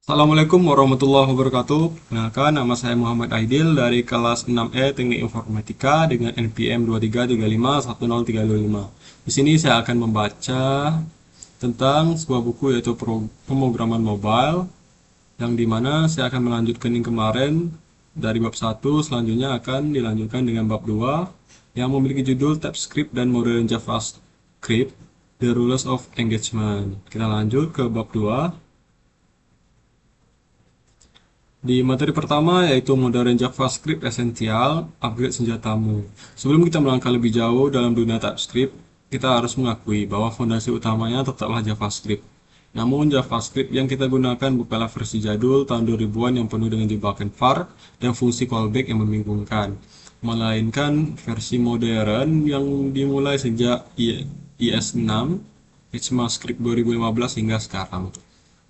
Assalamualaikum warahmatullahi wabarakatuh. Kenalkan, nama saya Muhammad Aidil dari kelas 6E Teknik Informatika dengan NPM 23351035. Di sini saya akan membaca tentang sebuah buku yaitu pemrograman mobile yang dimana saya akan melanjutkan yang kemarin dari bab 1, selanjutnya akan dilanjutkan dengan bab 2 yang memiliki judul TypeScript dan modern JavaScript, The Rules of Engagement. Kita lanjut ke bab 2. Di materi pertama yaitu modern JavaScript esensial, upgrade senjatamu. Sebelum kita melangkah lebih jauh dalam dunia TypeScript, kita harus mengakui bahwa fondasi utamanya tetaplah JavaScript. Namun JavaScript yang kita gunakan bukanlah versi jadul tahun 2000-an yang penuh dengan jebakan var dan fungsi callback yang membingungkan, melainkan versi modern yang dimulai sejak IS6, ECMAScript 2015 hingga sekarang.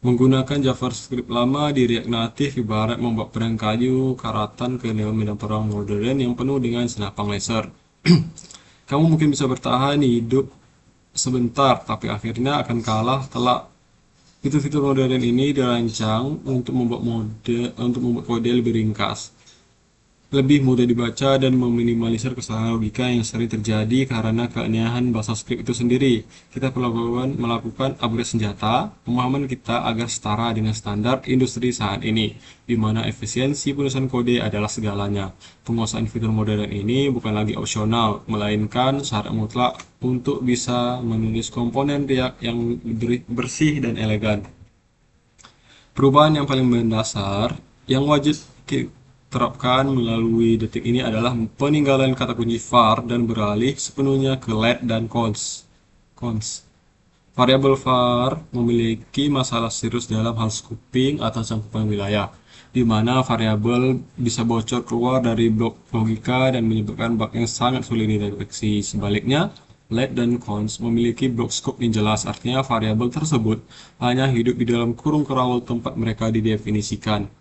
Menggunakan JavaScript lama di React Native ibarat membuat pedang kayu karatan ke dalam medan perang modern yang penuh dengan senapang laser. Kamu mungkin bisa bertahan hidup sebentar, tapi akhirnya akan kalah telak. Fitur-fitur modern ini dirancang untuk membuat kode lebih ringkas, lebih mudah dibaca dan meminimalisir kesalahan logika yang sering terjadi karena keanehan bahasa script itu sendiri. Kita perlu melakukan upgrade senjata, pemahaman kita agar setara dengan standar industri saat ini, di mana efisiensi penulisan kode adalah segalanya. Penguasaan fitur modern ini bukan lagi opsional, melainkan syarat mutlak untuk bisa menulis komponen React yang bersih dan elegan. Perubahan yang paling mendasar yang wajib terapkan melalui detik ini adalah peninggalan kata kunci var dan beralih sepenuhnya ke let dan cons. Variabel var memiliki masalah serius dalam hal scooping atau cakupan wilayah, di mana variabel bisa bocor keluar dari blok logika dan menyebabkan bug yang sangat sulit dideteksi. Sebaliknya, let dan cons memiliki blok scope yang jelas, artinya variabel tersebut hanya hidup di dalam kurung kerawal tempat mereka didefinisikan.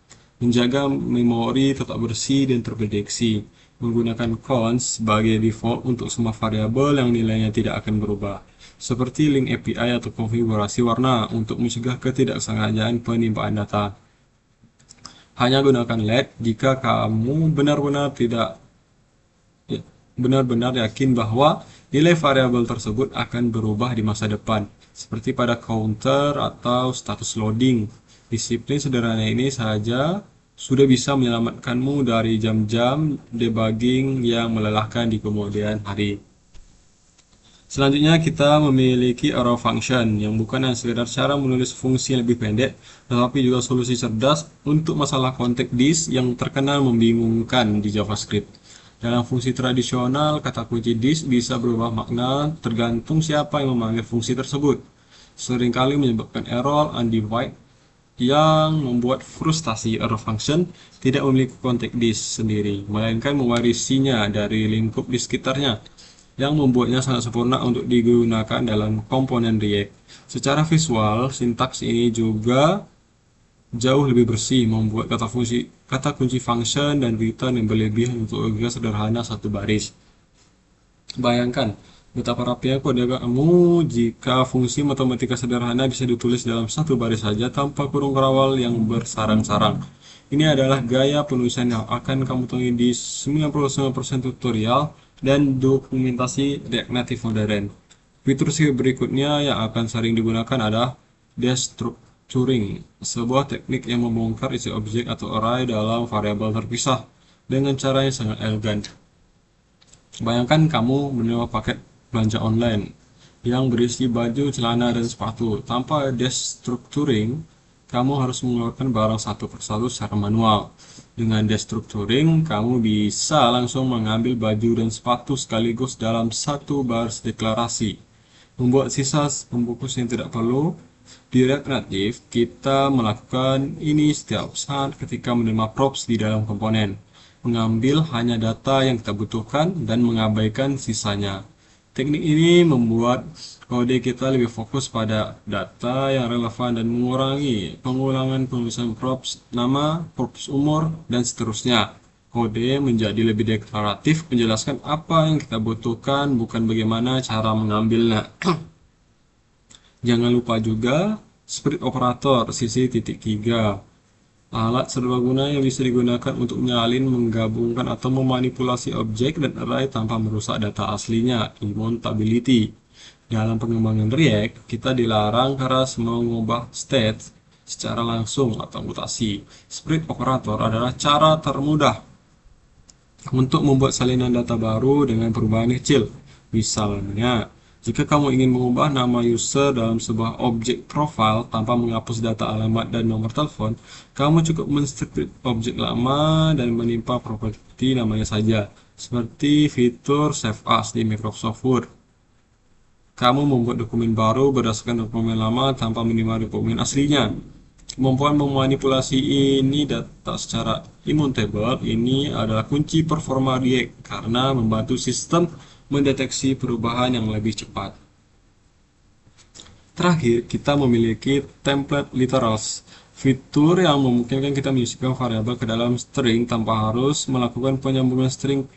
Menjaga memori tetap bersih dan terprediksi. Menggunakan cons sebagai default untuk semua variabel yang nilainya tidak akan berubah, seperti link API atau konfigurasi warna untuk mencegah ketidaksengajaan penimpaan data. Hanya gunakan let jika kamu benar-benar yakin bahwa nilai variabel tersebut akan berubah di masa depan, seperti pada counter atau status loading. Disiplin sederhana ini saja sudah bisa menyelamatkanmu dari jam-jam debugging yang melelahkan di kemudian hari. Selanjutnya kita memiliki arrow function yang bukan hanya sekedar cara menulis fungsi yang lebih pendek, tetapi juga solusi cerdas untuk masalah konteks disk yang terkenal membingungkan di JavaScript. Dalam fungsi tradisional, kata kunci disk bisa berubah makna tergantung siapa yang memanggil fungsi tersebut. Seringkali menyebabkan error undefined yang membuat frustasi. Arrow function tidak memiliki konteks disk sendiri, melainkan mewarisinya dari lingkup di sekitarnya, yang membuatnya sangat sempurna untuk digunakan dalam komponen React. Secara visual, sintaks ini juga jauh lebih bersih, membuat kata kunci function dan return yang berlebihan untuk logika sederhana satu baris. Bayangkan betapa rapinya kode kamu jika fungsi matematika sederhana bisa ditulis dalam satu baris saja tanpa kurung kerawal yang bersarang-sarang. Ini adalah gaya penulisan yang akan kamu temui di 99% tutorial dan dokumentasi React Native modern. Fitur berikutnya yang akan sering digunakan adalah destructuring, sebuah teknik yang membongkar isi objek atau array dalam variabel terpisah dengan cara yang sangat elegan. Bayangkan kamu menerima paket belanja online yang berisi baju, celana, dan sepatu. Tanpa destructuring, kamu harus mengeluarkan barang satu persatu secara manual. Dengan destructuring, kamu bisa langsung mengambil baju dan sepatu sekaligus dalam satu baris deklarasi, membuat sisa pembungkus yang tidak perlu. Di React Native, kita melakukan ini setiap saat ketika menerima props di dalam komponen, mengambil hanya data yang kita butuhkan dan mengabaikan sisanya. Teknik ini membuat kode kita lebih fokus pada data yang relevan dan mengurangi pengulangan penulisan props nama, props umur, dan seterusnya. Kode menjadi lebih deklaratif, menjelaskan apa yang kita butuhkan, bukan bagaimana cara mengambilnya. Jangan lupa juga Split operator sisi titik 3. Alat serbaguna yang bisa digunakan untuk menyalin, menggabungkan, atau memanipulasi objek dan array tanpa merusak data aslinya, immutability. Dalam pengembangan React, kita dilarang keras mengubah state secara langsung atau mutasi. Split operator adalah cara termudah untuk membuat salinan data baru dengan perubahan kecil. Misalnya, jika kamu ingin mengubah nama user dalam sebuah objek profile tanpa menghapus data alamat dan nomor telepon, kamu cukup men-split objek lama dan menimpa properti namanya saja, seperti fitur Save As di Microsoft Word. Kamu membuat dokumen baru berdasarkan dokumen lama tanpa menimpa dokumen aslinya. Kemampuan memanipulasi ini data secara immutable ini adalah kunci performa React karena membantu sistem mendeteksi perubahan yang lebih cepat. Terakhir, kita memiliki template literals, fitur yang memungkinkan kita menyisipkan variabel ke dalam string tanpa harus melakukan penyambungan string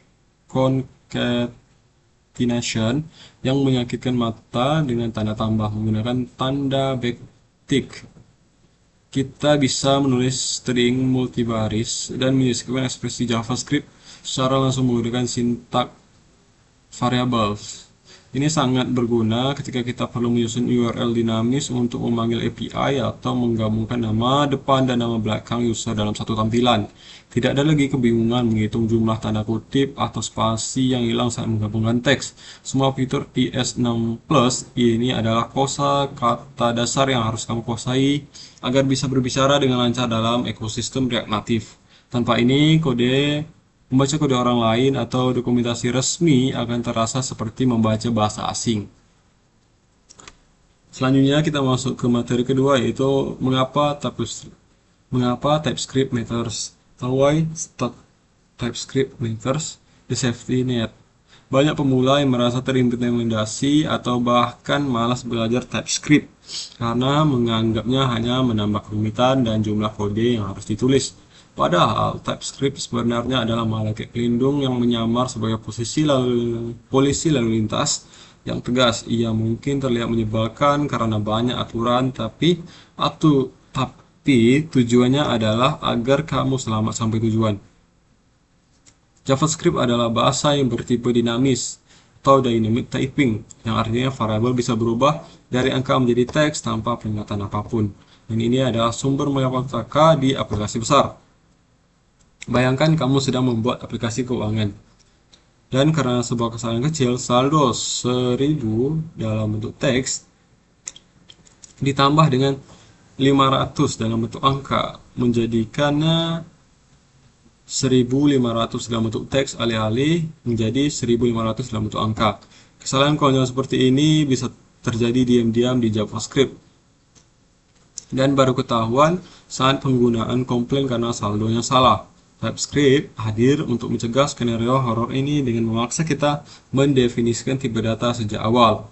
concatenation yang menyakitkan mata dengan tanda tambah menggunakan tanda backtick. Kita bisa menulis string multibaris dan menyisipkan ekspresi JavaScript secara langsung menggunakan sintak variables. Ini sangat berguna ketika kita perlu menyusun URL dinamis untuk memanggil API atau menggabungkan nama depan dan nama belakang user dalam satu tampilan. Tidak ada lagi kebingungan menghitung jumlah tanda kutip atau spasi yang hilang saat menggabungkan teks. Semua fitur IS6 Plus ini adalah kosa kata dasar yang harus kamu kuasai agar bisa berbicara dengan lancar dalam ekosistem React Native. Tanpa ini, membaca kode orang lain atau dokumentasi resmi akan terasa seperti membaca bahasa asing. Selanjutnya kita masuk ke materi kedua, yaitu mengapa TypeScript matters. Why TypeScript matters, the safety net. Banyak pemula yang merasa terintimidasi atau bahkan malas belajar TypeScript karena menganggapnya hanya menambah kerumitan dan jumlah kode yang harus ditulis. Padahal TypeScript sebenarnya adalah malaikat pelindung yang menyamar sebagai polisi lalu lintas yang tegas. Ia mungkin terlihat menyebalkan karena banyak aturan, tapi tujuannya adalah agar kamu selamat sampai tujuan. JavaScript adalah bahasa yang bertipe dinamis atau dynamic typing, yang artinya variabel bisa berubah dari angka menjadi teks tanpa peringatan apapun. Dan ini adalah sumber malapetaka di aplikasi besar. Bayangkan kamu sedang membuat aplikasi keuangan, dan karena sebuah kesalahan kecil, saldo 1000 dalam bentuk teks ditambah dengan 500 dalam bentuk angka, menjadikannya 1500 dalam bentuk teks alih-alih menjadi 1500 dalam bentuk angka. Kesalahan konyol seperti ini bisa terjadi diam-diam di JavaScript dan baru ketahuan saat penggunaan komplain karena saldonya salah. TypeScript hadir untuk mencegah skenario horor ini dengan memaksa kita mendefinisikan tipe data sejak awal.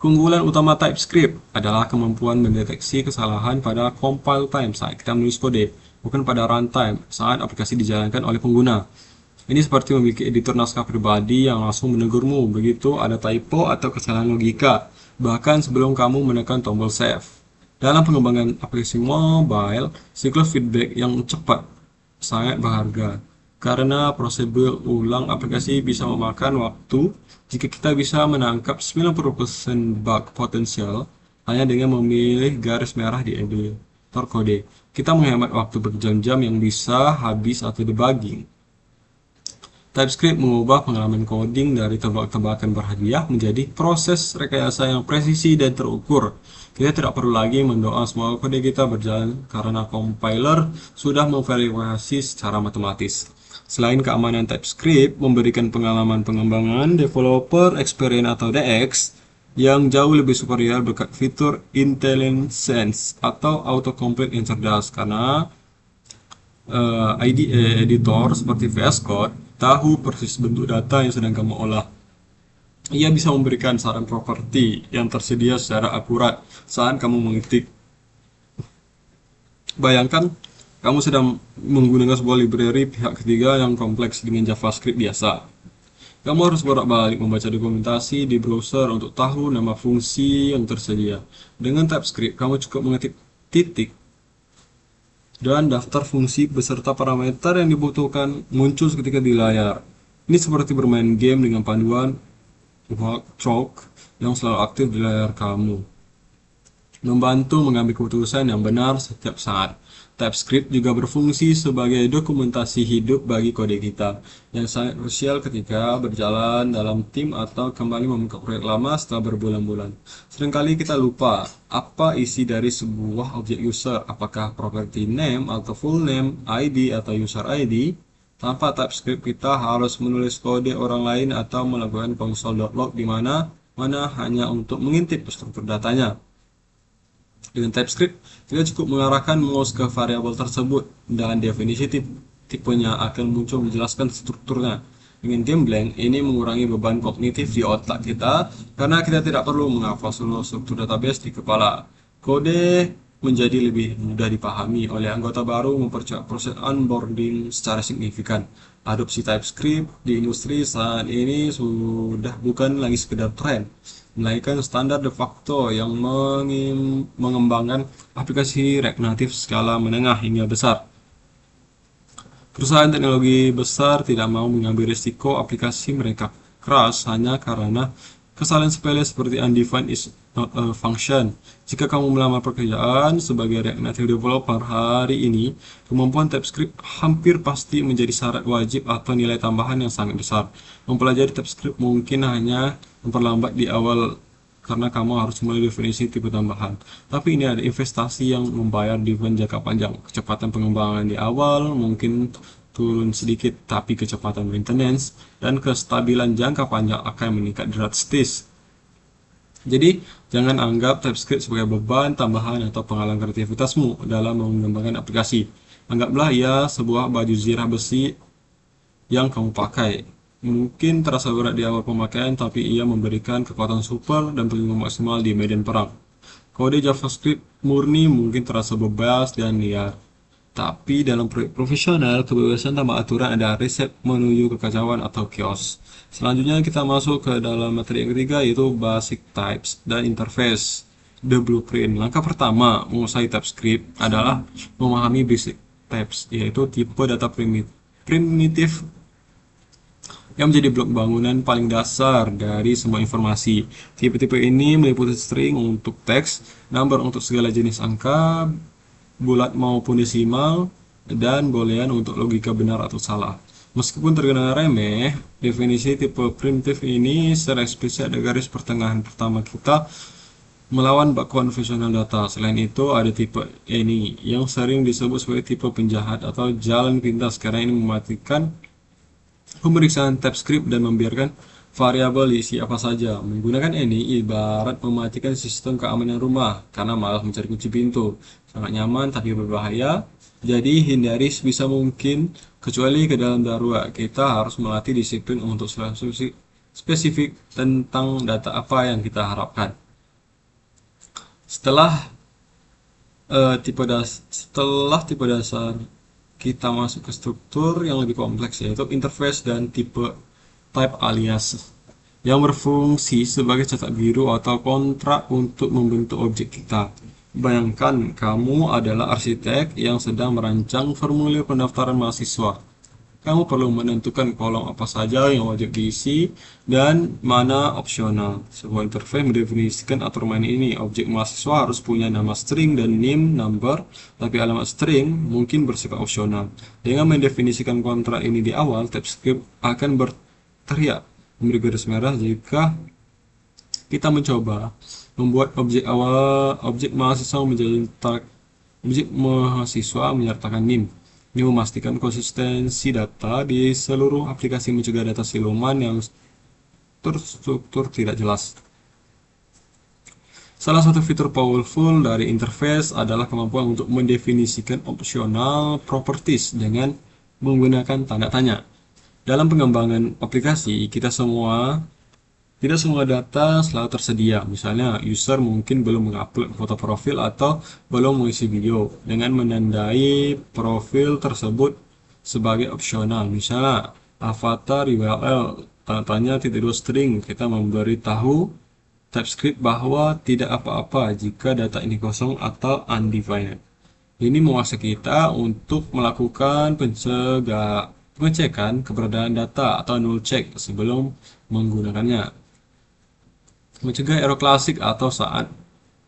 Keunggulan utama TypeScript adalah kemampuan mendeteksi kesalahan pada compile time saat kita menulis kode, bukan pada runtime saat aplikasi dijalankan oleh pengguna. Ini seperti memiliki editor naskah pribadi yang langsung menegurmu begitu ada typo atau kesalahan logika, bahkan sebelum kamu menekan tombol save. Dalam pengembangan aplikasi mobile, siklus feedback yang cepat sangat berharga karena prosedur ulang aplikasi bisa memakan waktu. Jika kita bisa menangkap 90% bug potensial hanya dengan memilih garis merah di editor kode, kita menghemat waktu berjam-jam yang bisa habis atau debugging. TypeScript mengubah pengalaman coding dari tebak-tebakan berhadiah menjadi proses rekayasa yang presisi dan terukur. Kita tidak perlu lagi mendoa semua kode kita berjalan karena compiler sudah memverifikasi secara matematis. Selain keamanan, TypeScript memberikan pengalaman pengembangan developer experience atau DX yang jauh lebih superior berkat fitur IntelliSense atau autocomplete yang cerdas karena IDE editor seperti VS Code tahu persis bentuk data yang sedang kamu olah. Ia bisa memberikan saran properti yang tersedia secara akurat saat kamu mengetik. Bayangkan kamu sedang menggunakan sebuah library pihak ketiga yang kompleks dengan JavaScript biasa. Kamu harus bolak-balik membaca dokumentasi di browser untuk tahu nama fungsi yang tersedia. Dengan TypeScript, kamu cukup mengetik titik dan daftar fungsi beserta parameter yang dibutuhkan muncul seketika di layar. Ini seperti bermain game dengan panduan walk chalk yang selalu aktif di layar kamu, membantu mengambil keputusan yang benar setiap saat. TypeScript juga berfungsi sebagai dokumentasi hidup bagi kode kita, yang sangat krusial ketika berjalan dalam tim atau kembali membuka proyek lama setelah berbulan-bulan. Seringkali kita lupa apa isi dari sebuah objek user, apakah property name atau full name, ID atau user ID. Tanpa TypeScript, kita harus menulis kode orang lain atau melakukan console.log di mana hanya untuk mengintip struktur datanya. Dengan TypeScript, kita cukup mengarahkan mouse ke variabel tersebut dan definisi tipenya akan muncul menjelaskan strukturnya. Dengan Gemblang, ini mengurangi beban kognitif di otak kita karena kita tidak perlu menghafal seluruh struktur database di kepala. Kode menjadi lebih mudah dipahami oleh anggota baru, mempercepat proses onboarding secara signifikan. Adopsi TypeScript di industri saat ini sudah bukan lagi sekedar tren, melainkan standar de facto yang mengembangkan aplikasi React Native skala menengah hingga besar. Perusahaan teknologi besar tidak mau mengambil risiko aplikasi mereka crash hanya karena kesalahan sepele seperti undefined is not a function. Jika kamu melamar pekerjaan sebagai React Native developer hari ini, kemampuan TypeScript hampir pasti menjadi syarat wajib atau nilai tambahan yang sangat besar. Mempelajari TypeScript mungkin hanya memperlambat di awal karena kamu harus mulai definisi tipe tambahan. Tapi ini ada investasi yang membayar dividend jangka panjang. Kecepatan pengembangan di awal mungkin turun sedikit, tapi kecepatan maintenance dan kestabilan jangka panjang akan meningkat drastis. Jadi, jangan anggap TypeScript sebagai beban tambahan atau penghalang kreativitasmu dalam mengembangkan aplikasi. Anggaplah ia sebuah baju zirah besi yang kamu pakai. Mungkin terasa berat di awal pemakaian, tapi ia memberikan kekuatan super dan perlindungan maksimal di medan perang. Kode JavaScript murni mungkin terasa bebas dan liar, tapi dalam proyek profesional, kebebasan tanpa aturan adalah resep menuju kekacauan atau chaos. Selanjutnya kita masuk ke dalam materi yang ketiga, yaitu Basic Types dan Interface. The Blueprint. Langkah pertama menguasai TypeScript adalah memahami Basic Types, yaitu tipe data primitif yang menjadi blok bangunan paling dasar dari semua informasi. Tipe-tipe ini meliputi string untuk teks, number untuk segala jenis angka, bulat maupun desimal, dan boolean untuk logika benar atau salah. Meskipun terkenal remeh, definisi tipe primitif ini secara eksplisit ada garis pertengahan pertama kita melawan bak konvensional data. Selain itu, ada tipe ini yang sering disebut sebagai tipe penjahat atau jalan pintas karena ini mematikan pemeriksaan TypeScript dan membiarkan variabel diisi apa saja. Menggunakan ini ibarat mematikan sistem keamanan rumah karena malah mencari kunci pintu. Sangat nyaman tapi berbahaya. Jadi hindari sebisa mungkin, kecuali ke dalam darurat. Kita harus melatih disiplin untuk spesifik tentang data apa yang kita harapkan. Setelah tipe dasar, kita masuk ke struktur yang lebih kompleks, yaitu interface dan tipe type alias yang berfungsi sebagai cetak biru atau kontrak untuk membentuk objek kita. Bayangkan kamu adalah arsitek yang sedang merancang formulir pendaftaran mahasiswa. Kamu perlu menentukan kolom apa saja yang wajib diisi dan mana opsional. Sebuah interface mendefinisikan aturan main ini. Objek mahasiswa harus punya nama string dan name number, tapi alamat string mungkin bersifat opsional. Dengan mendefinisikan kontrak ini di awal, TypeScript akan berteriak memberi garis merah jika kita mencoba membuat objek mahasiswa menyertakan name. Ini memastikan konsistensi data di seluruh aplikasi, mencegah data siluman yang terstruktur tidak jelas. Salah satu fitur powerful dari interface adalah kemampuan untuk mendefinisikan optional properties dengan menggunakan tanda tanya. Dalam pengembangan aplikasi, tidak semua data selalu tersedia. Misalnya, user mungkin belum mengupload foto profil atau belum mengisi video. Dengan menandai profil tersebut sebagai opsional, misalnya avatar URL tanda tanya titik 2 string, kita memberitahu TypeScript bahwa tidak apa-apa jika data ini kosong atau undefined. Ini menguasai kita untuk melakukan pengecekan keberadaan data atau null check sebelum menggunakannya. Mencegah error klasik atau saat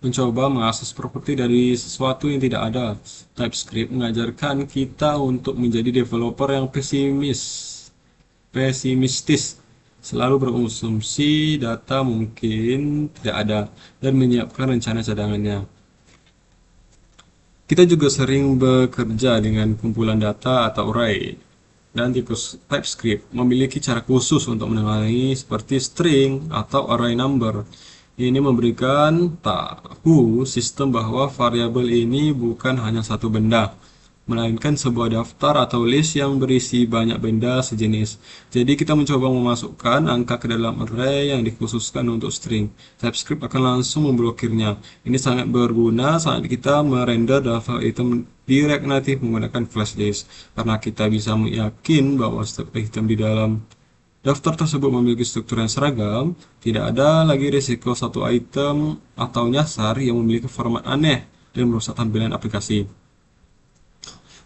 mencoba mengakses properti dari sesuatu yang tidak ada. TypeScript mengajarkan kita untuk menjadi developer yang pesimistis, selalu berasumsi data mungkin tidak ada, dan menyiapkan rencana cadangannya. Kita juga sering bekerja dengan kumpulan data atau array, dan TypeScript memiliki cara khusus untuk menangani seperti string atau array number. Ini memberikan tahu sistem bahwa variabel ini bukan hanya satu benda, melainkan sebuah daftar atau list yang berisi banyak benda sejenis. Jadi kita mencoba memasukkan angka ke dalam array yang dikhususkan untuk string. TypeScript akan langsung memblokirnya. Ini sangat berguna saat kita merender daftar item di React Native menggunakan flash list, karena kita bisa yakin bahwa setiap item di dalam daftar tersebut memiliki struktur yang seragam. Tidak ada lagi risiko satu item atau nyasar yang memiliki format aneh dan merusak tampilan aplikasi.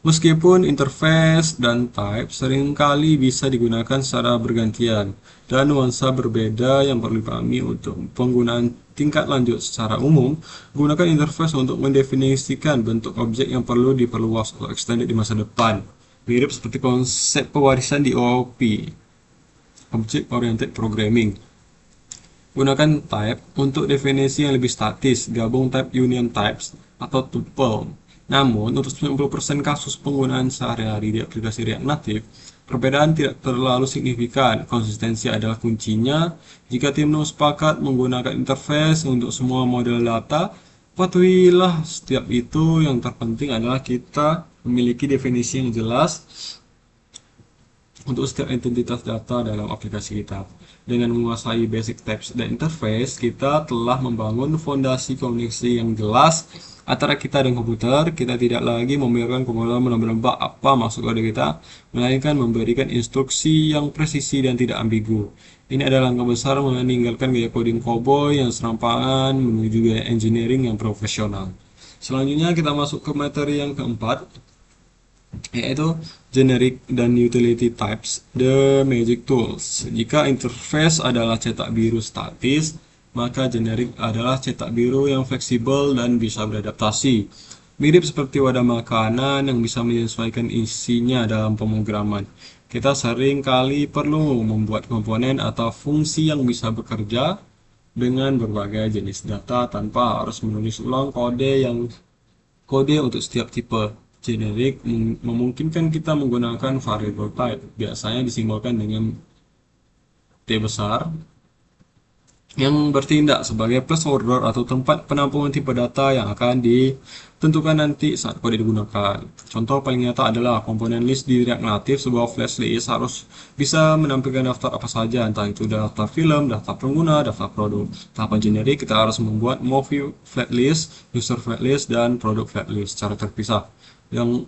Meskipun interface dan type seringkali bisa digunakan secara bergantian dan nuansa berbeda yang perlu dipahami untuk penggunaan tingkat lanjut secara umum, gunakan interface untuk mendefinisikan bentuk objek yang perlu diperluas atau extended di masa depan. Mirip seperti konsep pewarisan di OOP, Object Oriented Programming. Gunakan type untuk definisi yang lebih statis, gabung type union types atau tuple. Namun, untuk 90% kasus penggunaan sehari-hari di aplikasi React Native, perbedaan tidak terlalu signifikan. Konsistensi adalah kuncinya. Jika tim sepakat menggunakan interface untuk semua model data, patuhilah setiap itu. Yang terpenting adalah kita memiliki definisi yang jelas untuk setiap identitas data dalam aplikasi kita. Dengan menguasai basic types dan interface, kita telah membangun fondasi komunikasi yang jelas antara kita dan komputer. Kita tidak lagi membiarkan komputer menebak apa maksud kode kita, melainkan memberikan instruksi yang presisi dan tidak ambigu. Ini adalah langkah besar meninggalkan gaya coding cowboy yang serampangan menuju gaya engineering yang profesional. Selanjutnya kita masuk ke materi yang keempat, yaitu generic dan utility types, the magic tools. Jika interface adalah cetak biru statis, maka generic adalah cetak biru yang fleksibel dan bisa beradaptasi. Mirip seperti wadah makanan yang bisa menyesuaikan isinya dalam pemrograman. Kita sering kali perlu membuat komponen atau fungsi yang bisa bekerja dengan berbagai jenis data tanpa harus menulis ulang kode untuk setiap tipe. Generic memungkinkan kita menggunakan variable type, biasanya disimbolkan dengan T besar, yang bertindak sebagai placeholder atau tempat penampungan tipe data yang akan ditentukan nanti saat kode digunakan. Contoh paling nyata adalah komponen list di React Native. Sebuah flash list harus bisa menampilkan daftar apa saja, entah itu daftar film, daftar pengguna, daftar produk. Tahapan generik, kita harus membuat movie flat list, user flat list, dan product flat list secara terpisah, yang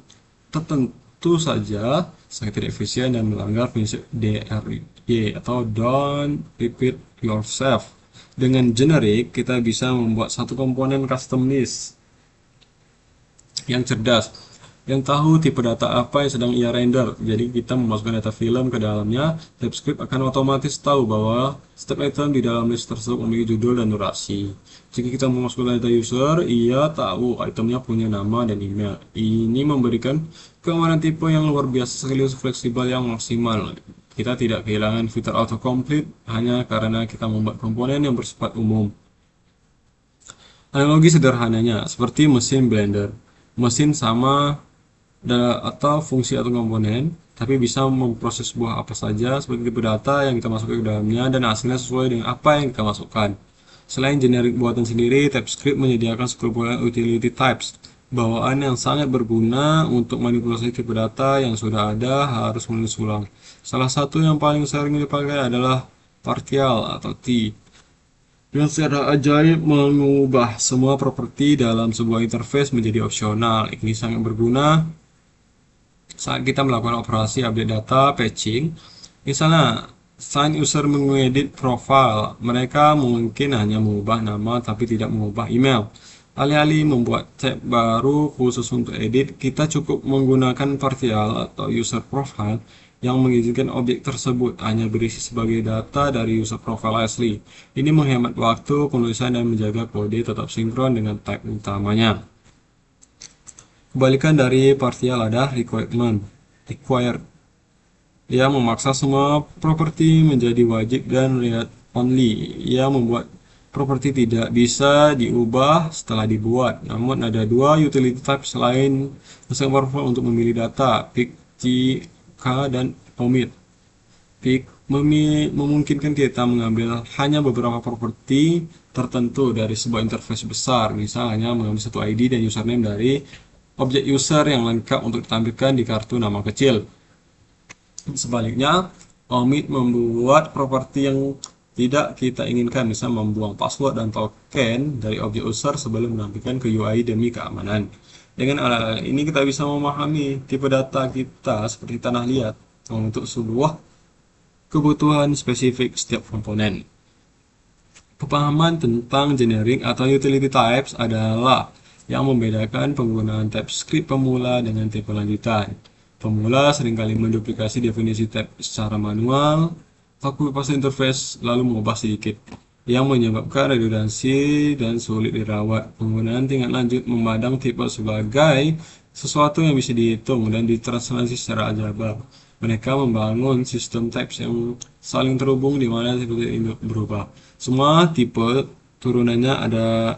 tentu saja sangat tidak efisien dan melanggar prinsip DRY atau don't repeat yourself. Dengan generic, kita bisa membuat satu komponen custom list yang cerdas, yang tahu tipe data apa yang sedang ia render. Jadi kita memasukkan data film ke dalamnya, TypeScript akan otomatis tahu bahwa setiap item di dalam list tersebut memiliki judul dan durasi. Jika kita memasukkan data user, ia tahu itemnya punya nama dan email. Ini memberikan keamanan tipe yang luar biasa sekaligus fleksibel yang maksimal. Kita tidak kehilangan fitur autocomplete hanya karena kita membuat komponen yang bersifat umum. Analogi sederhananya seperti mesin blender. Mesin sama atau fungsi atau komponen, tapi bisa memproses sebuah apa saja seperti tipe data yang kita masukkan ke dalamnya dan hasilnya sesuai dengan apa yang kita masukkan. Selain generik buatan sendiri, TypeScript menyediakan sekumpulan utility types, bawaan yang sangat berguna untuk manipulasi tipe data yang sudah ada harus menulis ulang. Salah satu yang paling sering dipakai adalah partial atau T, yang secara ajaib mengubah semua properti dalam sebuah interface menjadi opsional. Ini sangat berguna saat kita melakukan operasi update data, patching. Misalnya, Sign user mengedit profile. Mereka mungkin hanya mengubah nama tapi tidak mengubah email. Alih-alih membuat tab baru khusus untuk edit, kita cukup menggunakan partial atau user profile yang mengizinkan objek tersebut hanya berisi sebagai data dari user profile asli. Ini menghemat waktu penulisan dan menjaga kode tetap sinkron dengan tag utamanya. Kebalikan dari partial ada required. Ia memaksa semua properti menjadi wajib dan read only. Ia membuat properti tidak bisa diubah setelah dibuat. Namun ada dua utility type selain mesin profile untuk memilih data, pick, k, dan omit. Pick memungkinkan kita mengambil hanya beberapa properti tertentu dari sebuah interface besar, misalnya mengambil satu ID dan username dari objek user yang lengkap untuk ditampilkan di kartu nama kecil. Sebaliknya, omit membuat properti yang tidak kita inginkan, misalnya membuang password dan token dari objek user sebelum menampilkan ke UI demi keamanan. Dengan hal ini kita bisa memahami tipe data kita seperti tanah liat untuk sebuah kebutuhan spesifik setiap komponen. Pemahaman tentang generic atau utility types adalah yang membedakan penggunaan TypeScript pemula dengan tipe lanjutan. Pemula seringkali menduplikasi definisi tab secara manual atau copy-paste interface lalu mengubah sedikit, yang menyebabkan redundansi dan sulit dirawat. Penggunaan tingkat lanjut memandang tipe sebagai sesuatu yang bisa dihitung dan ditranslasi secara aljabar. Mereka membangun sistem types yang saling terhubung di mana tipe ini berubah. Semua tipe turunannya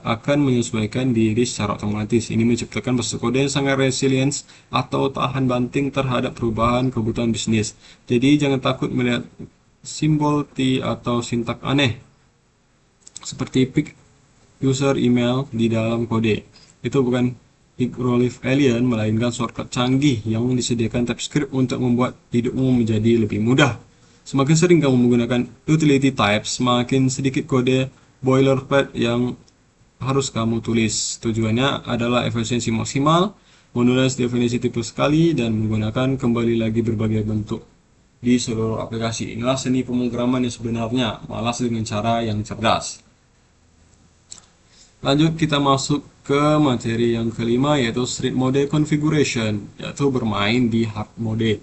akan menyesuaikan diri secara otomatis. Ini menciptakan bahasa kode yang sangat resilient atau tahan banting terhadap perubahan kebutuhan bisnis. Jadi jangan takut melihat simbol T atau sintak aneh seperti pick user email di dalam kode. Itu bukan hieroglyph alien, melainkan shortcut canggih yang disediakan TypeScript untuk membuat hidupmu menjadi lebih mudah. Semakin sering kamu menggunakan utility types, semakin sedikit kode boilerplate yang harus kamu tulis. Tujuannya adalah efisiensi maksimal, menulis definisi tipe sekali, dan menggunakan kembali lagi berbagai bentuk di seluruh aplikasi. Inilah seni pemrograman yang sebenarnya, malas dengan cara yang cerdas. Lanjut kita masuk ke materi yang kelima, yaitu street mode configuration, yaitu bermain di hard mode.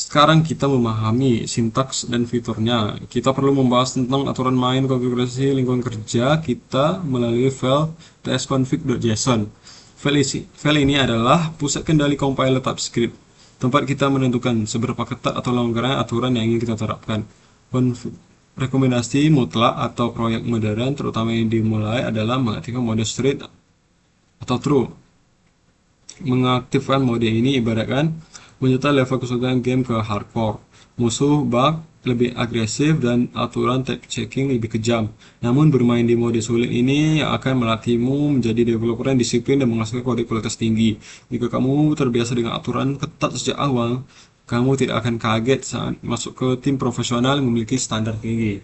Sekarang kita memahami sintaks dan fiturnya, kita perlu membahas tentang aturan main konfigurasi lingkungan kerja kita melalui file tsconfig.json. File ini adalah pusat kendali compiler TypeScript, tempat kita menentukan seberapa ketat atau longgarnya aturan yang ingin kita terapkan. Rekomendasi mutlak atau proyek modern terutama yang dimulai adalah mengaktifkan mode street atau true. Mengaktifkan mode ini ibaratkan menyetel level kesulitan game ke hardcore, musuh bug lebih agresif, dan aturan type checking lebih kejam. Namun bermain di mode sulit ini akan melatihmu menjadi developer yang disiplin dan menghasilkan kode kualitas tinggi. Jika kamu terbiasa dengan aturan ketat sejak awal, kamu tidak akan kaget saat masuk ke tim profesional yang memiliki standar tinggi.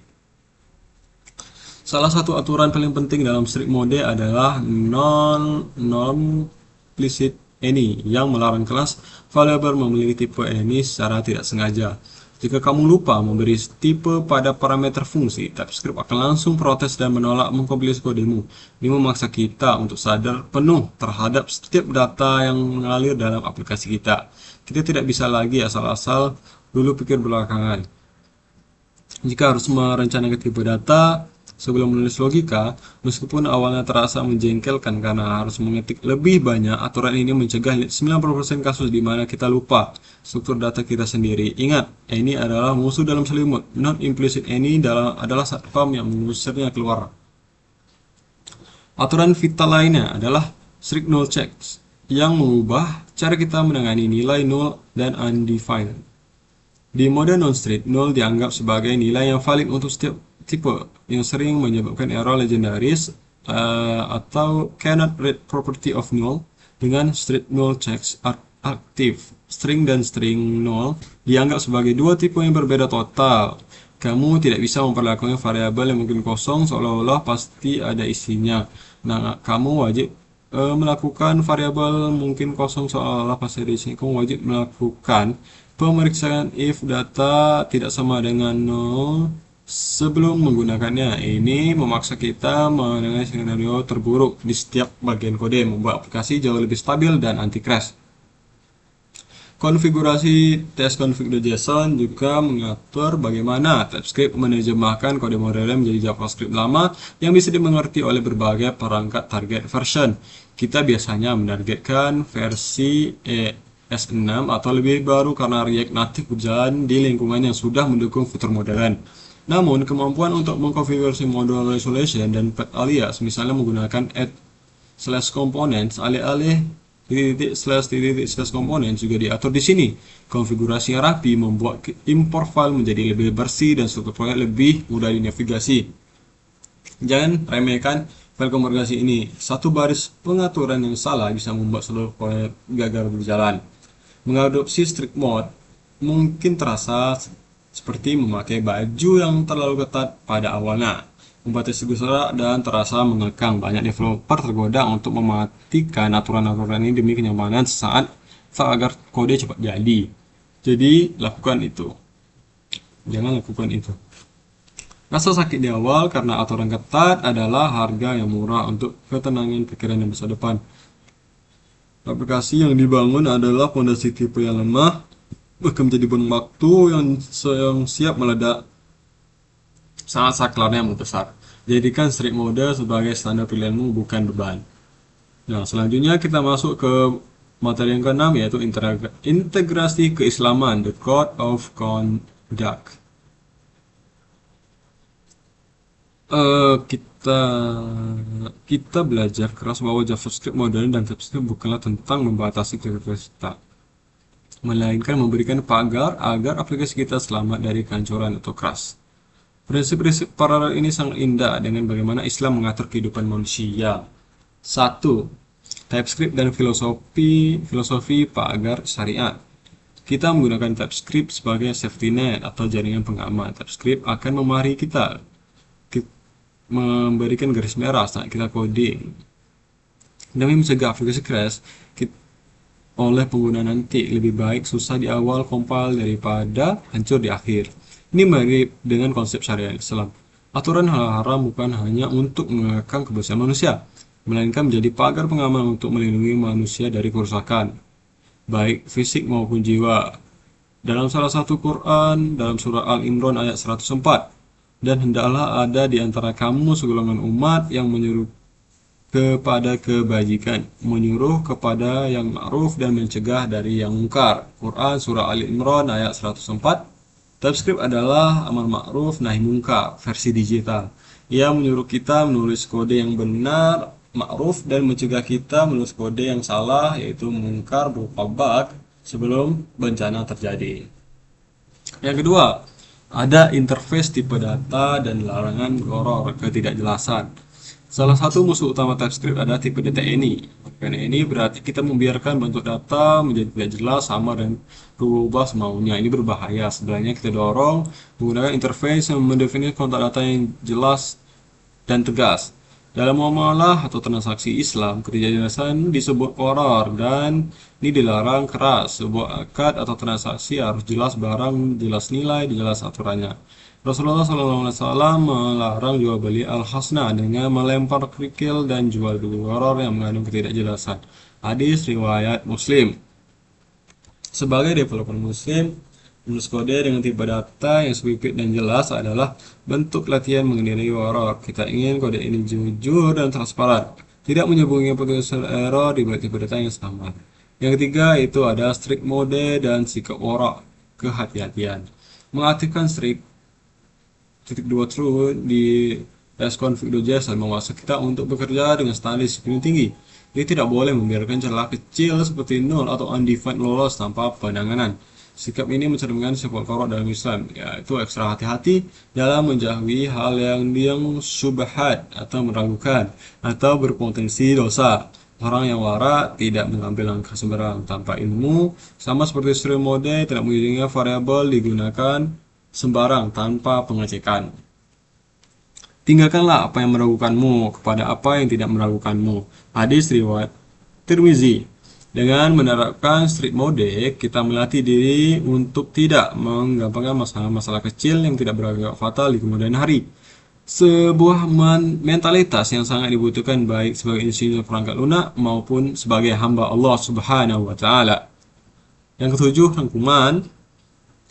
Salah satu aturan paling penting dalam strict mode adalah non-implicit any, yang melarang kelas variable memiliki tipe any secara tidak sengaja. Jika kamu lupa memberi tipe pada parameter fungsi, TypeScript akan langsung protes dan menolak mengkompilasi kodemu. Ini memaksa kita untuk sadar penuh terhadap setiap data yang mengalir dalam aplikasi kita. Kita tidak bisa lagi asal-asal dulu pikir belakangan. Jika harus merencanakan tipe data sebelum menulis logika, meskipun awalnya terasa menjengkelkan karena harus mengetik lebih banyak, aturan ini mencegah 90% kasus di mana kita lupa struktur data kita sendiri. Ingat, any adalah musuh dalam selimut. Non-implicit any adalah satpam yang mengusirnya keluar. Aturan vital lainnya adalah strict null checks, yang mengubah cara kita menangani nilai null dan undefined. Di mode non-strict, null dianggap sebagai nilai yang valid untuk setiap tipe, yang sering menyebabkan error legendaris atau cannot read property of null. Dengan strict null checks aktif, string dan string null dianggap sebagai dua tipe yang berbeda total. Kamu tidak bisa memperlakukan variabel yang mungkin kosong seolah-olah pasti ada isinya. Nah, kamu wajib melakukan variabel mungkin kosong seolah-olah pas di sini kamu wajib melakukan pemeriksaan if data tidak sama dengan 0 sebelum menggunakannya. Ini memaksa kita mengenai skenario terburuk di setiap bagian kode, membuat aplikasi jauh lebih stabil dan anti crash. Konfigurasi test.config.json juga mengatur bagaimana TypeScript menerjemahkan kode modern menjadi JavaScript lama yang bisa dimengerti oleh berbagai perangkat target version. Kita biasanya menargetkan versi ES6 atau lebih baru karena React Native berjalan di lingkungan yang sudah mendukung fitur modern. Namun, kemampuan untuk mengkonfigurasi modul isolation dan path alias, misalnya menggunakan add/components alih-alih // juga diatur di sini. Konfigurasi yang rapi membuat import file menjadi lebih bersih dan struktur proyek lebih mudah dinavigasi. Jangan remehkan file konfigurasi ini. Satu baris pengaturan yang salah bisa membuat seluruh proyek gagal berjalan. Mengadopsi strict mode mungkin terasa seperti memakai baju yang terlalu ketat pada awalnya, membatasi gerak dan terasa mengekang. Banyak developer tergoda untuk mematikan aturan-aturan ini demi kenyamanan saat agar kode cepat jadi. Jadi lakukan itu. Jangan lakukan itu. Rasa sakit di awal karena aturan ketat adalah harga yang murah untuk ketenangan pikiran dan masa depan. Aplikasi yang dibangun adalah fondasi tipe yang lemah, bahkan menjadi bom waktu yang siap meledak saat saklarnya membesar. Jadikan strict mode sebagai standar pilihanmu, bukan beban. Nah, selanjutnya kita masuk ke materi yang keenam, yaitu integrasi keislaman, the code of conduct. Kita belajar keras bahwa JavaScript modern dan TypeScript bukanlah tentang membatasi kreativitas kita, melainkan memberikan pagar agar aplikasi kita selamat dari kehancuran atau crash. Prinsip-prinsip paralel ini sangat indah dengan bagaimana Islam mengatur kehidupan manusia. 1. TypeScript dan filosofi pagar syariat. Kita menggunakan TypeScript sebagai safety net atau jaringan pengaman. TypeScript akan memari kita memberikan garis merah saat kita coding demi mencegah aplikasi crash oleh pengguna nanti. Lebih baik susah di awal compile daripada hancur di akhir. Ini mirip dengan konsep syariat Islam. Aturan hal haram bukan hanya untuk mengekang kebersihan manusia, melainkan menjadi pagar pengaman untuk melindungi manusia dari kerusakan, baik fisik maupun jiwa. Dalam salah satu Quran, dalam surah Al-Imran ayat 104, dan hendaklah ada di antara kamu segolongan umat yang menyuruh kepada kebajikan, menyuruh kepada yang ma'ruf dan mencegah dari yang mungkar. Quran surah Al-Imran ayat 104. TypeScript adalah amar ma'ruf nahi mungkar versi digital. Ia menyuruh kita menulis kode yang benar, ma'ruf, dan mencegah kita menulis kode yang salah, yaitu mungkar berupa bug sebelum bencana terjadi. Yang kedua, ada interface tipe data dan larangan error ketidakjelasan. Salah satu musuh utama TypeScript adalah tipe data ini. Ini berarti kita membiarkan bentuk data menjadi tidak jelas, sama dan berubah semaunya. Ini berbahaya. Sebenarnya kita dorong menggunakan interface yang mendefinisikan kontak data yang jelas dan tegas. Dalam muamalah atau transaksi Islam, ketidakjelasan disebut error dan ini dilarang keras. Sebuah akad atau transaksi harus jelas barang, jelas nilai, jelas aturannya. Rasulullah SAW melarang jual beli al-hasna dengan melempar kerikil dan jual beli error yang mengandung ketidakjelasan. Hadis riwayat Muslim. Sebagai developer Muslim, menulis kode dengan tipe data yang spesifik dan jelas adalah bentuk latihan mengenai error. Kita ingin kode ini jujur dan transparan, tidak menyembunyikan potensial error di balik tipe data yang sama. Yang ketiga itu ada strict mode dan sikap wara, kehati-hatian. Mengaktifkan strict .2 true di test.config.json memaksa kita untuk bekerja dengan standar disiplin tinggi. Jadi tidak boleh membiarkan celah kecil seperti null atau undefined lolos tanpa penanganan. Sikap ini mencerminkan sifat korok dalam Islam, yaitu ekstra hati-hati dalam menjauhi hal yang syubhat atau meragukan atau berpotensi dosa. Orang yang wara tidak mengambil langkah sembarang tanpa ilmu, sama seperti strict mode tidak mengizinkan variabel digunakan sembarang tanpa pengecekan. Tinggalkanlah apa yang meragukanmu kepada apa yang tidak meragukanmu. Hadis riwayat Tirmizi. Dengan menerapkan strict mode, kita melatih diri untuk tidak menggampangkan masalah-masalah kecil yang tidak berakibat fatal di kemudian hari. Sebuah mentalitas yang sangat dibutuhkan baik sebagai insinyur perangkat lunak maupun sebagai hamba Allah Subhanahu wa taala. Yang ketujuh, rangkuman.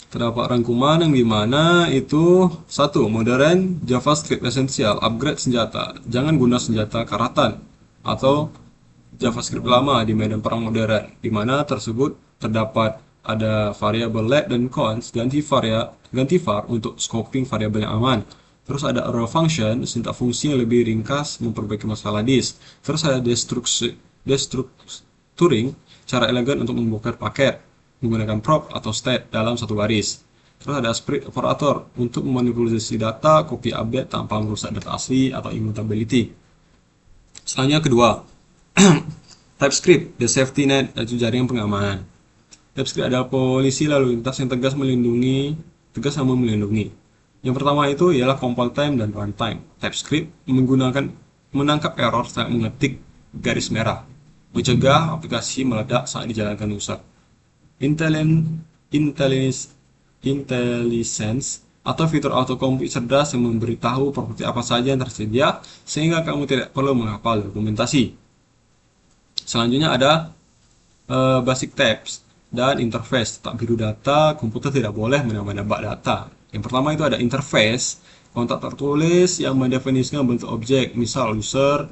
Terdapat rangkuman yang dimana itu satu, modern JavaScript esensial, upgrade senjata. Jangan guna senjata karatan atau JavaScript lama di medan perang modern, di mana tersebut terdapat ada variabel let dan cons, ganti var untuk scoping variabel yang aman. Terus ada arrow function, sintak fungsi yang lebih ringkas memperbaiki masalah disk. Terus ada destructuring, cara elegan untuk membongkar paket menggunakan prop atau state dalam satu baris. Terus ada spread operator untuk memanipulasi data, copy update tanpa merusak data asli atau immutability. Selanjutnya kedua, TypeScript, the safety net, yaitu jaringan pengamanan. TypeScript adalah polisi lalu lintas yang tegas sama melindungi. Yang pertama itu ialah compile time dan runtime. TypeScript menangkap error saat mengetik garis merah, mencegah aplikasi meledak saat dijalankan user. IntelliSense atau fitur autocomplete cerdas yang memberitahu properti apa saja yang tersedia sehingga kamu tidak perlu menghafal dokumentasi. Selanjutnya ada basic types dan interface. Tak biru data, komputer tidak boleh menambah-nambah data. Yang pertama itu ada interface, kontak tertulis yang mendefinisikan bentuk objek, misal user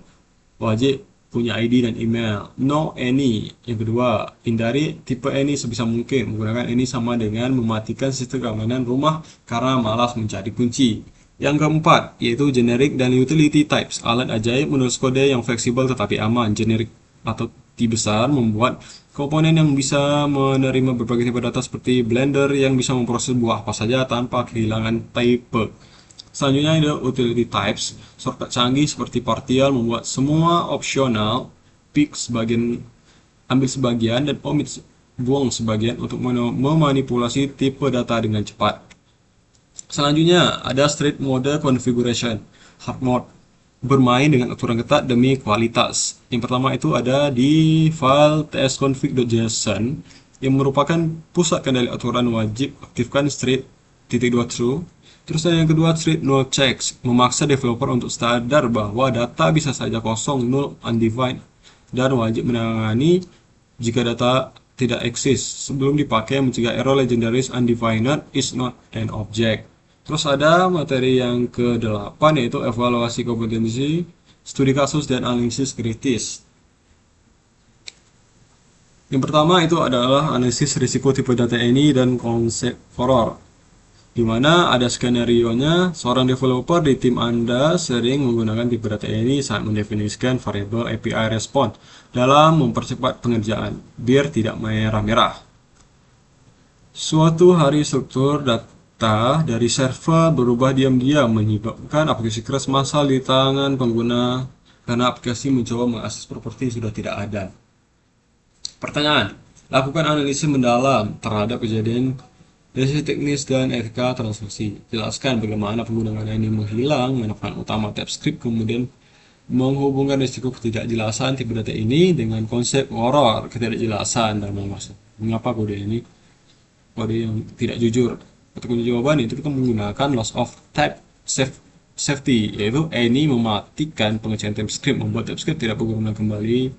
wajib punya ID dan email. No any. Yang kedua, hindari tipe any sebisa mungkin. Menggunakan any sama dengan mematikan sistem keamanan rumah karena malas mencari kunci. Yang keempat, yaitu generic dan utility types. Alat ajaib menulis kode yang fleksibel tetapi aman. Generic atau T besar membuat komponen yang bisa menerima berbagai tipe data seperti Blender yang bisa memproses buah apa saja tanpa kehilangan type. Selanjutnya ada utility types. Shortcut canggih seperti partial membuat semua opsional, pick sebagian, ambil sebagian, dan omit buang sebagian untuk memanipulasi tipe data dengan cepat. Selanjutnya ada strict mode configuration, hard mode, bermain dengan aturan ketat demi kualitas. Yang pertama itu ada di file tsconfig.json yang merupakan pusat kendali aturan wajib aktifkan strict.2 true. Terus ada yang kedua, strict null checks, memaksa developer untuk sadar bahwa data bisa saja kosong, null, undefined, dan wajib menangani jika data tidak eksis sebelum dipakai, mencegah error legendaris undefined is not an object. Terus ada materi yang ke-8 yaitu evaluasi kompetensi, studi kasus, dan analisis kritis. Yang pertama itu adalah analisis risiko tipe data ini dan konsep error, di mana ada skenario-nya. Seorang developer di tim Anda sering menggunakan tipe data ini saat mendefinisikan variabel API response dalam mempercepat pengerjaan, biar tidak merah-merah. Suatu hari struktur data dari server berubah diam-diam, menyebabkan aplikasi crash massal di tangan pengguna karena aplikasi mencoba mengakses properti sudah tidak ada. Pertanyaan, lakukan analisis mendalam terhadap kejadian dari sisi teknis dan etika transaksi. Jelaskan bagaimana penggunaan ini menghilang manfaat utama TypeScript, kemudian menghubungkan risiko ketidakjelasan tipe data ini dengan konsep error ketidakjelasan dan mengapa kode yang tidak jujur. Untuk kunci jawaban itu kita menggunakan loss of type safety, yaitu any mematikan pengecekan TypeScript, membuat TypeScript tidak berguna kembali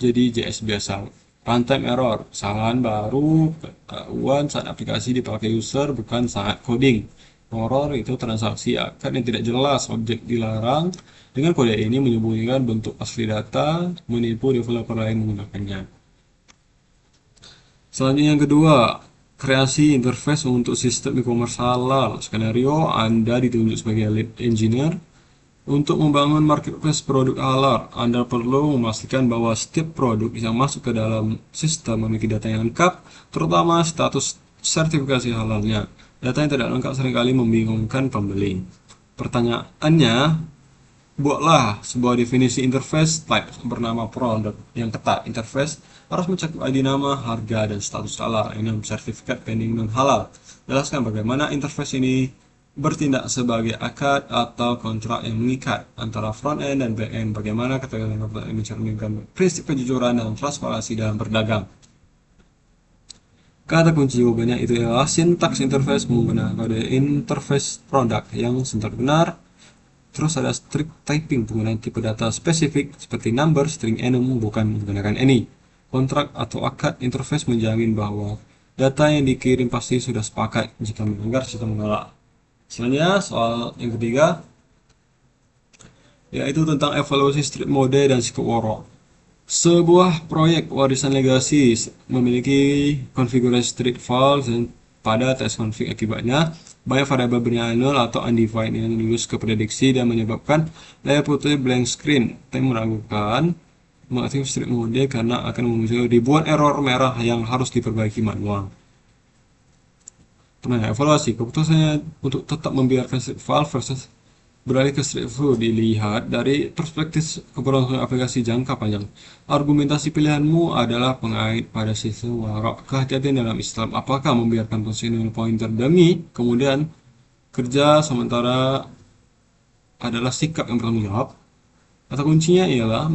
jadi JS biasa. Runtime error, kesalahan baru ketahuan saat aplikasi dipakai user, bukan saat coding. Error itu transaksi akad yang tidak jelas, objek dilarang. Dengan kode ini menyembunyikan bentuk asli data, menipu developer lain menggunakannya. Selanjutnya yang kedua, kreasi interface untuk sistem e-commerce halal. Skenario, Anda ditunjuk sebagai lead engineer. Untuk membangun marketplace produk halal, Anda perlu memastikan bahwa setiap produk yang masuk ke dalam sistem memiliki data yang lengkap, terutama status sertifikasi halalnya. Data yang tidak lengkap seringkali membingungkan pembeli. Pertanyaannya, buatlah sebuah definisi interface type bernama product yang ketat. Interface harus mencakup ID nama, harga, dan status halal. Ini sertifikat pending non halal. Jelaskan bagaimana interface ini bertindak sebagai akad atau kontrak yang mengikat antara front end dan back end. Bagaimana ketegangan ini mencerminkan prinsip kejujuran dan transparansi dalam berdagang. Kata kunci jawabannya itu adalah syntax interface menggunakan kode interface produk yang sintak benar. Terus ada strict typing penggunaan tipe data spesifik seperti number, string, enum, bukan menggunakan any. Kontrak atau akad interface menjamin bahwa data yang dikirim pasti sudah sepakat. Jika melanggar, sistem menolak. Selanjutnya, soal yang ketiga, yaitu tentang evaluasi street mode dan sikap warok. Sebuah proyek warisan legasi memiliki konfigurasi street files dan pada tes config akibatnya banyak variabel bernilai null atau undefined yang lulus ke prediksi dan menyebabkan layar putih blank screen. Tim meragukan mengaktifkan street mode karena akan muncul ribuan error merah yang harus diperbaiki manual. Nah, evaluasi keputusannya untuk tetap membiarkan street file versus beralih ke street view dilihat dari perspektif keberlangsungan aplikasi jangka panjang. Argumentasi pilihanmu adalah pengait pada sistem warok. Kehati-hatian dalam Islam, apakah membiarkan positional pointer demi kemudian kerja sementara adalah sikap yang bertanggung jawab? Kata kuncinya ialah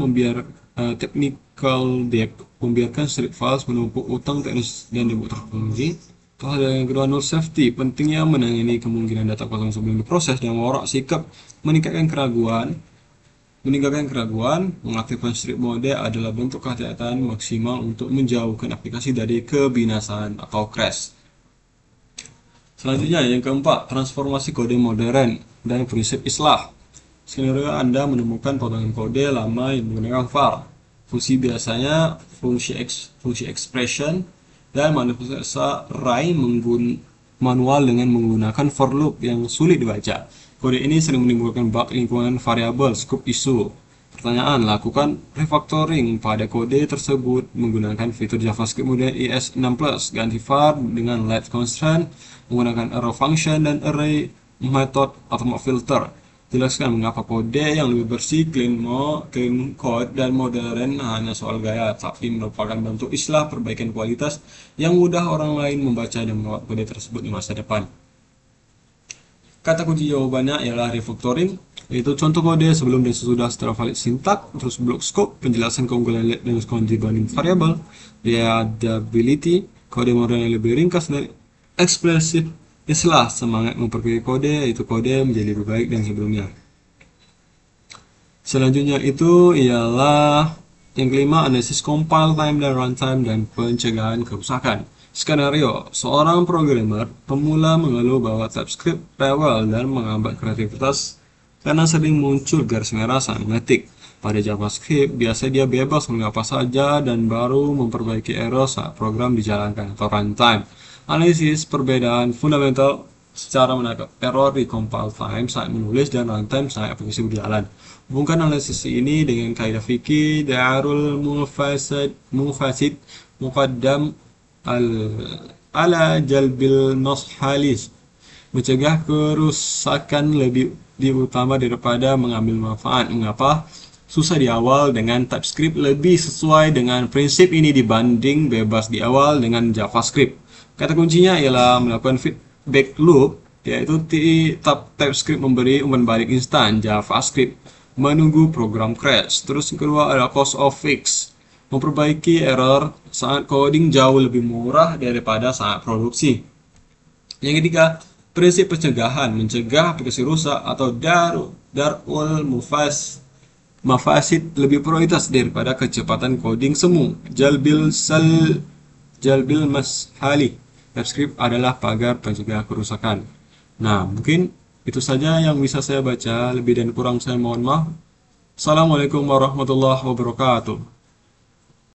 technical debt, membiarkan street files menumpuk utang teknis dan debut terpenuhi. Ada yang kedua, null safety, pentingnya menangani kemungkinan data kosong sebelum diproses dan warak sikap meningkatkan keraguan, mengaktifkan street mode adalah bentuk kehati-hatian maksimal untuk menjauhkan aplikasi dari kebinasaan atau crash. Selanjutnya, yang keempat, transformasi kode modern dan prinsip islah. Skenario Anda menemukan potongan kode lama yang menggunakan var. Fungsi biasanya fungsi expression dan manipulasi array manual dengan menggunakan for loop yang sulit dibaca. Kode ini sering menimbulkan bug lingkungan variabel scope isu. Pertanyaan, lakukan refactoring pada kode tersebut menggunakan fitur JavaScript model ES6+, ganti var dengan let constraint, menggunakan arrow function dan array method atau filter. Jelaskan mengapa kode yang lebih bersih, clean code, dan modern hanya soal gaya, tapi merupakan bentuk islah perbaikan kualitas yang mudah orang lain membaca dan merawat kode tersebut di masa depan. Kata kunci jawabannya ialah refactoring, yaitu contoh kode sebelum dan sesudah setelah valid sintak, terus block scope, penjelasan keunggulan let dan skon dibanding variabel, readability, kode modern yang lebih ringkas dan eksplisit. Islah semangat memperbaiki kode, yaitu kode menjadi lebih baik dan sebelumnya. Selanjutnya itu ialah yang kelima, analisis compile time dan runtime dan pencegahan kerusakan. Skenario, seorang programmer pemula mengeluh bahwa TypeScript rewel dan menghambat kreativitas karena sering muncul garis merah saat mengetik. Pada JavaScript, biasanya dia bebas mengapa saja dan baru memperbaiki error saat program dijalankan atau runtime. Analisis perbedaan fundamental secara menangkap error di compile time saat menulis dan runtime saat aplikasi berjalan. Hubungkan analisis ini dengan kaidah fikih Darul Mufasid Muqaddam ala jalbil nashalis. Mencegah kerusakan lebih diutama daripada mengambil manfaat. Mengapa? Susah di awal dengan TypeScript lebih sesuai dengan prinsip ini dibanding bebas di awal dengan JavaScript. Kata kuncinya ialah melakukan feedback loop, yaitu TypeScript memberi umpan balik instan, JavaScript menunggu program crash. Terus yang kedua adalah cost of fix, memperbaiki error saat coding jauh lebih murah daripada saat produksi. Yang ketiga, prinsip pencegahan, mencegah aplikasi rusak atau darul mafasid lebih prioritas daripada kecepatan coding semu. Jalbil mashali, TypeScript adalah pagar pencegah kerusakan. Nah, mungkin itu saja yang bisa saya baca. Lebih dan kurang saya mohon maaf. Assalamualaikum warahmatullahi wabarakatuh.